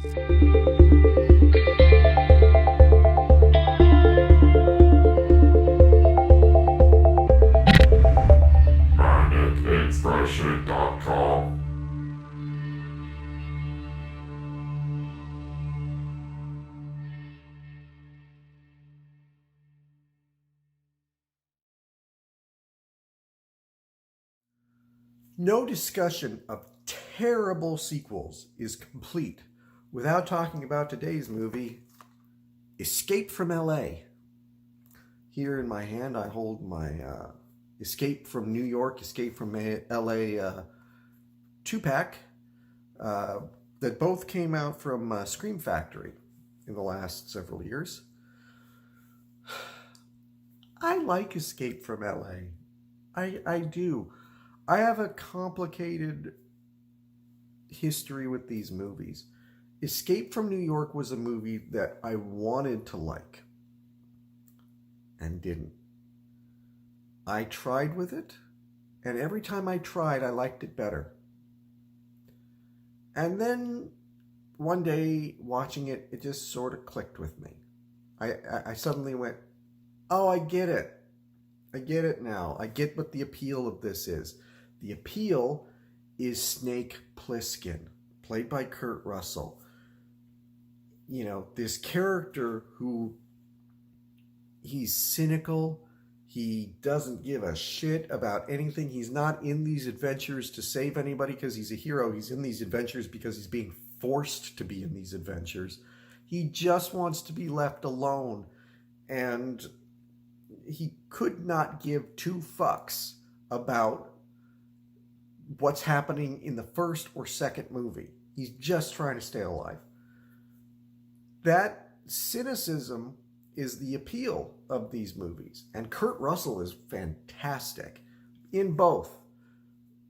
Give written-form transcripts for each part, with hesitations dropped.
PanicInspiration.com. No discussion of terrible sequels is complete without talking about today's movie, Escape from LA. Here in my hand, I hold my Escape from New York, Escape from LA 2-pack that both came out from Scream Factory in the last several years. I like Escape from LA. I do. I have a complicated history with these movies. Escape from New York was a movie that I wanted to like and didn't. I tried with it, and every time I tried, I liked it better. And then one day, watching it, it just sort of clicked with me. I suddenly went, oh, I get it. I get it now. I get what the appeal of this is. The appeal is Snake Plissken, played by Kurt Russell. You know, this character who, he's cynical. He doesn't give a shit about anything. He's not in these adventures to save anybody because he's a hero. He's in these adventures because he's being forced to be in these adventures. He just wants to be left alone. And he could not give two fucks about what's happening in the first or second movie. He's just trying to stay alive. That cynicism is the appeal of these movies. And Kurt Russell is fantastic in both.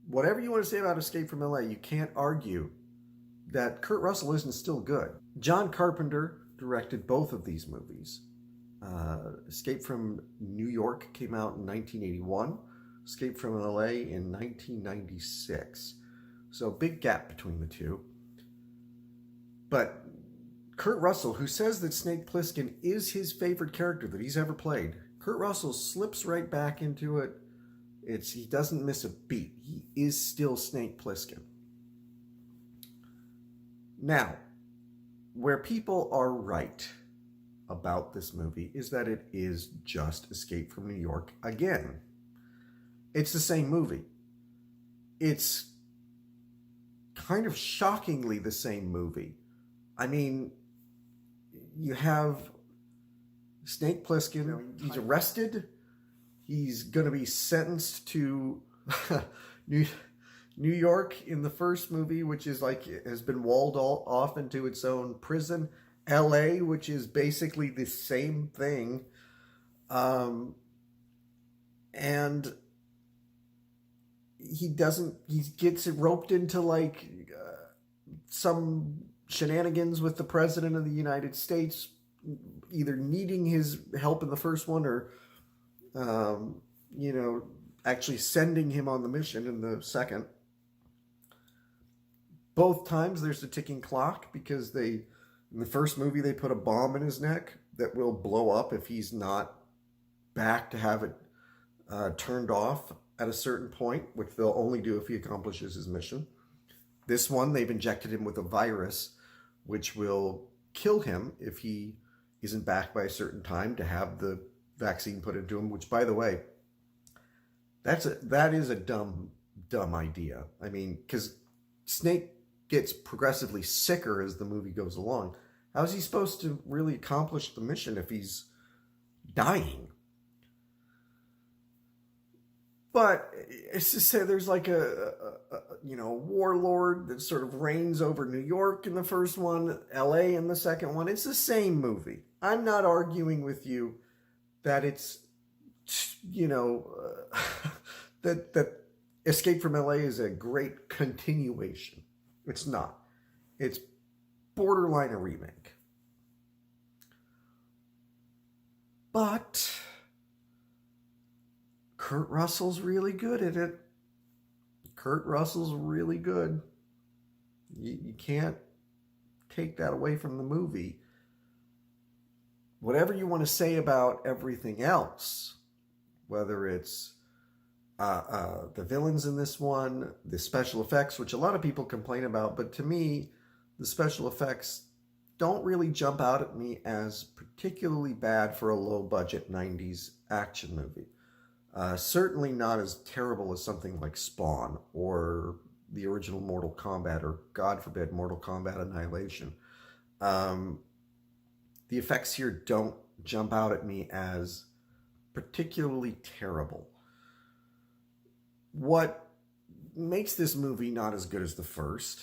Whatever you want to say about Escape from LA, you can't argue that Kurt Russell isn't still good. John Carpenter directed both of these movies. Escape from New York came out in 1981. Escape from LA in 1996. So big gap between the two. But Kurt Russell, who says that Snake Plissken is his favorite character that he's ever played, Kurt Russell slips right back into it. He doesn't miss a beat. He is still Snake Plissken. Now, where people are right about this movie is that it is just Escape from New York again. It's the same movie. It's kind of shockingly the same movie. I mean, you have Snake Plissken. He's arrested. He's going to be sentenced to New York in the first movie, which is like has been walled off into its own prison. LA, which is basically the same thing. And he gets roped into like some shenanigans with the president of the United States, either needing his help in the first one or, actually sending him on the mission in the second. Both times there's a ticking clock because in the first movie, they put a bomb in his neck that will blow up if he's not back to have it turned off at a certain point, which they'll only do if he accomplishes his mission. This one, they've injected him with a virus, which will kill him if he isn't back by a certain time to have the vaccine put into him, which, by the way, that is a dumb idea. I mean, because Snake gets progressively sicker as the movie goes along. How is he supposed to really accomplish the mission if he's dying? But it's to say there's like a warlord that sort of reigns over New York in the first one, LA in the second one. It's the same movie. I'm not arguing with you that it's, that Escape from LA is a great continuation. It's not. It's borderline a remake. But Kurt Russell's really good at it. Kurt Russell's really good. You can't take that away from the movie. Whatever you want to say about everything else, whether it's the villains in this one, the special effects, which a lot of people complain about, but to me, the special effects don't really jump out at me as particularly bad for a low-budget 90s action movie. Certainly not as terrible as something like Spawn or the original Mortal Kombat, or God forbid, Mortal Kombat Annihilation. The effects here don't jump out at me as particularly terrible. What makes this movie not as good as the first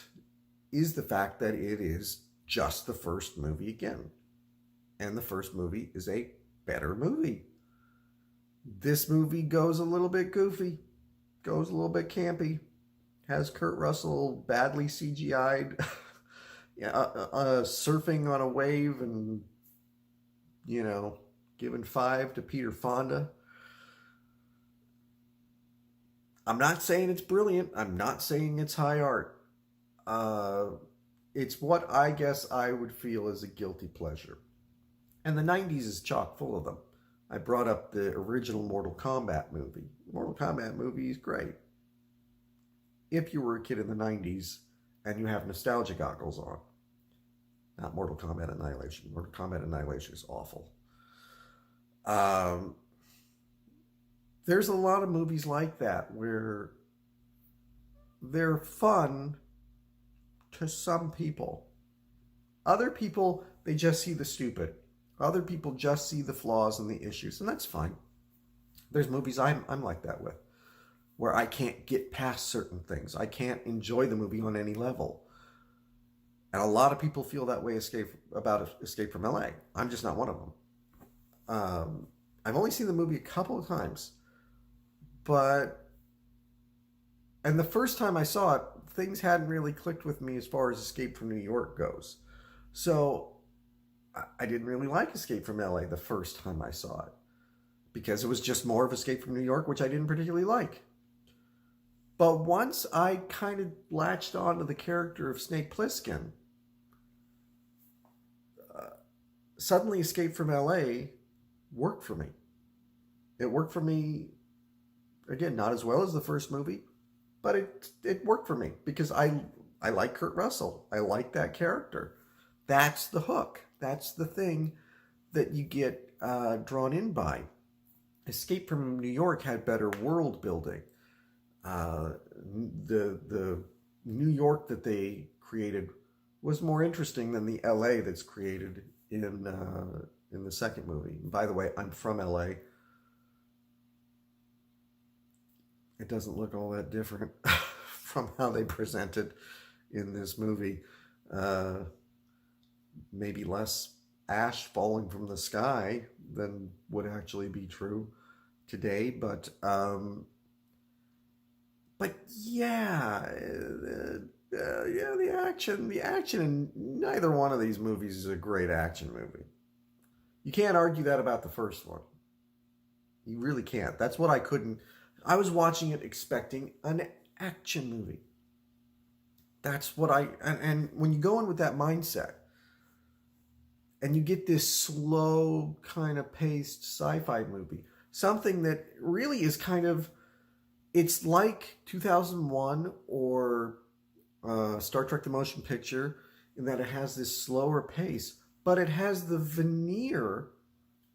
is the fact that it is just the first movie again. And the first movie is a better movie. This movie goes a little bit goofy, goes a little bit campy, has Kurt Russell badly CGI'd, surfing on a wave and, giving 5 to Peter Fonda. I'm not saying it's brilliant. I'm not saying it's high art. It's what I guess I would feel as a guilty pleasure. And the 90s is chock full of them. I brought up the original Mortal Kombat movie. The Mortal Kombat movie is great. If you were a kid in the 90s and you have nostalgia goggles on. Not Mortal Kombat Annihilation. Mortal Kombat Annihilation is awful. There's a lot of movies like that where they're fun to some people. Other people, they just see the stupid. Other people just see the flaws and the issues, and that's fine. There's movies I'm like that with, where I can't get past certain things. I can't enjoy the movie on any level. And a lot of people feel that way about Escape from LA. I'm just not one of them. I've only seen the movie a couple of times. And the first time I saw it, things hadn't really clicked with me as far as Escape from New York goes. So I didn't really like Escape from LA the first time I saw it, because it was just more of Escape from New York, which I didn't particularly like. But once I kind of latched onto the character of Snake Plissken, suddenly Escape from LA worked for me. It worked for me, again, not as well as the first movie, but it worked for me because I like Kurt Russell. I like that character. That's the hook. That's the thing that you get drawn in by. Escape from New York had better world building. The New York that they created was more interesting than the LA that's created in the second movie. And by the way, I'm from LA. It doesn't look all that different from how they present it in this movie. Maybe less ash falling from the sky than would actually be true today, but yeah, the action in neither one of these movies is a great action movie. You can't argue that about the first one. You really can't. That's what I was watching it expecting an action movie. That's what and when you go in with that mindset, and you get this slow kind of paced sci-fi movie, something that really is it's like 2001 or Star Trek The Motion Picture, in that it has this slower pace, but it has the veneer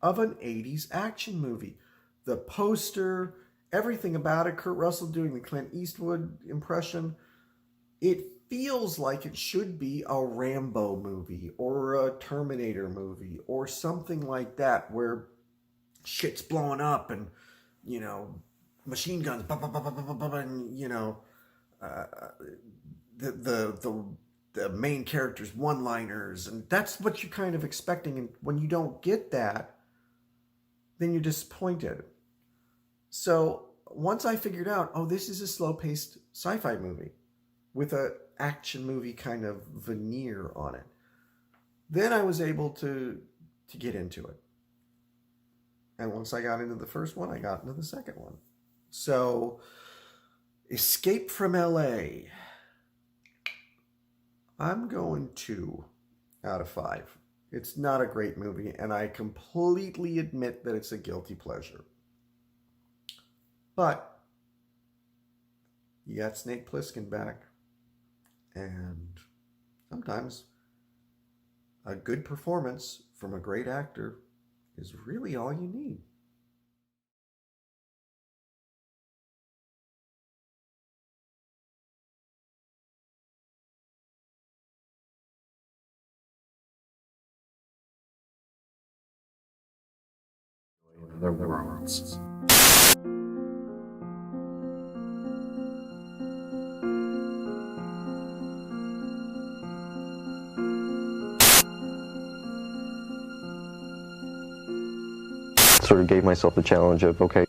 of an 80s action movie. The poster, everything about it, Kurt Russell doing the Clint Eastwood impression, it feels like it should be a Rambo movie or a Terminator movie or something like that, where shit's blowing up and, machine guns, and, the main character's one-liners, and that's what you're kind of expecting. And when you don't get that, then you're disappointed. So once I figured out, this is a slow-paced sci-fi movie with a action movie kind of veneer on it, then I was able to get into it. And once I got into the first one, I got into the second one. So, Escape from LA. I'm going to out of 5. It's not a great movie, and I completely admit that it's a guilty pleasure. But you got Snake Plissken back, and sometimes a good performance from a great actor is really all you need. Other worlds. Sort of gave myself the challenge of, okay,